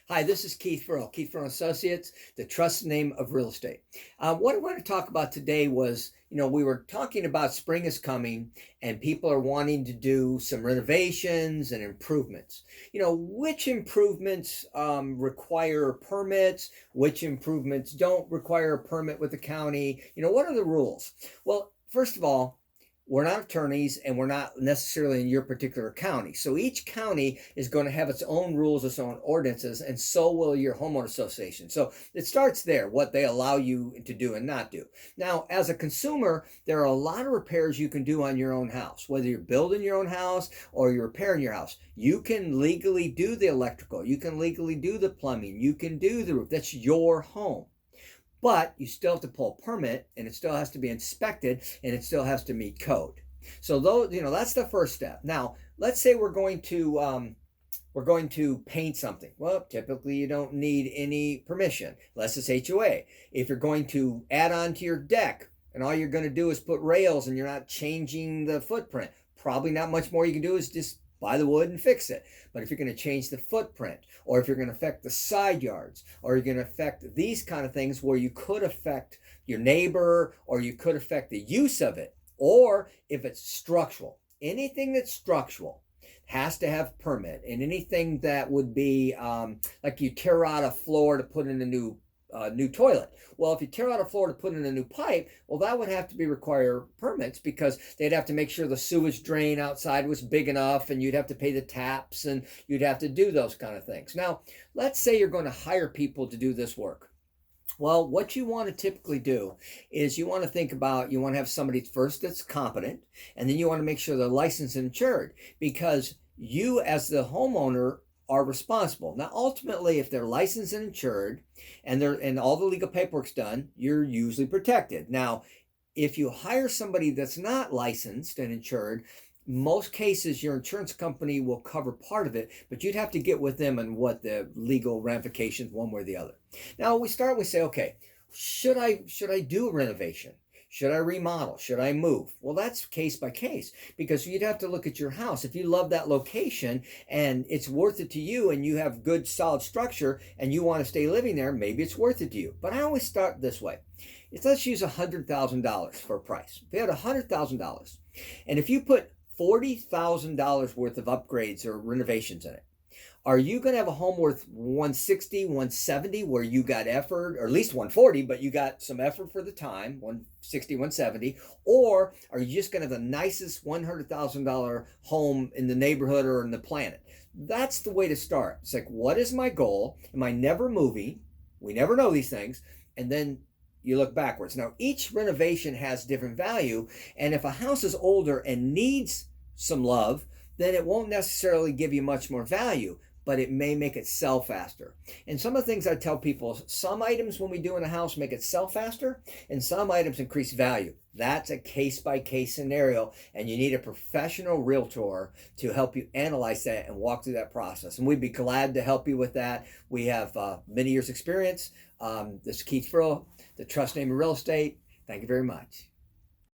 Hi, this is Keith Furrow, Keith Furrow Associates, the trusted name of real estate. What I want to talk about today was, we were talking about spring is coming and people are wanting to do some renovations and improvements. Which improvements require permits, which improvements don't require a permit with the county? What are the rules? Well, first of all, we're not attorneys and we're not necessarily in your particular county. So each county is going to have its own rules, its own ordinances, and so will your homeowner association. So it starts there, what they allow you to do and not do. Now, as a consumer, there are a lot of repairs you can do on your own house, whether you're building your own house or you're repairing your house. You can legally do the electrical, you can legally do the plumbing, you can do the roof. That's your home. But you still have to pull a permit, and it still has to be inspected, and it still has to meet code. So that's the first step. Now, let's say we're going to paint something. Well, typically you don't need any permission unless it's HOA. If you're going to add on to your deck and all you're going to do is put rails and you're not changing the footprint, probably not much more you can do is just buy the wood and fix it. But if you're going to change the footprint, or if you're going to affect the side yards, or you're going to affect these kind of things where you could affect your neighbor, or you could affect the use of it, or if it's structural, anything that's structural has to have permit. And anything that would be like you tear out a floor to put in a new toilet. Well, if you tear out a floor to put in a new pipe, well, that would have to require permits because they'd have to make sure the sewage drain outside was big enough, and you'd have to pay the taps, and you'd have to do those kind of things. Now, let's say you're going to hire people to do this work. Well, what you want to typically do is you want to have somebody first that's competent, and then you want to make sure they're licensed and insured, because you as the homeowner are responsible. Now, ultimately, if they're licensed and insured and all the legal paperwork's done, you're usually protected. Now, if you hire somebody that's not licensed and insured, most cases your insurance company will cover part of it, but you'd have to get with them on what the legal ramifications one way or the other. Now, we say, okay, should I do a renovation? Should I remodel? Should I move? Well, that's case by case, because you'd have to look at your house. If you love that location and it's worth it to you, and you have good solid structure and you want to stay living there, maybe it's worth it to you. But I always start this way. Let's use $100,000 for a price. If you had $100,000 and if you put $40,000 worth of upgrades or renovations in it, are you going to have a home worth 160, 170 where you got effort, or at least 140, but you got some effort for the time, 160, 170, or are you just going to have the nicest $100,000 home in the neighborhood or in the planet? That's the way to start. It's like, what is my goal? Am I never moving? We never know these things. And then you look backwards. Now, each renovation has different value, and if a house is older and needs some love, then it won't necessarily give you much more value, but it may make it sell faster. And some of the things I tell people, some items when we do in a house make it sell faster, and some items increase value. That's a case-by-case scenario, and you need a professional realtor to help you analyze that and walk through that process. And we'd be glad to help you with that. We have many years experience. This is Keith Furrow, the trust name of real estate. Thank you very much.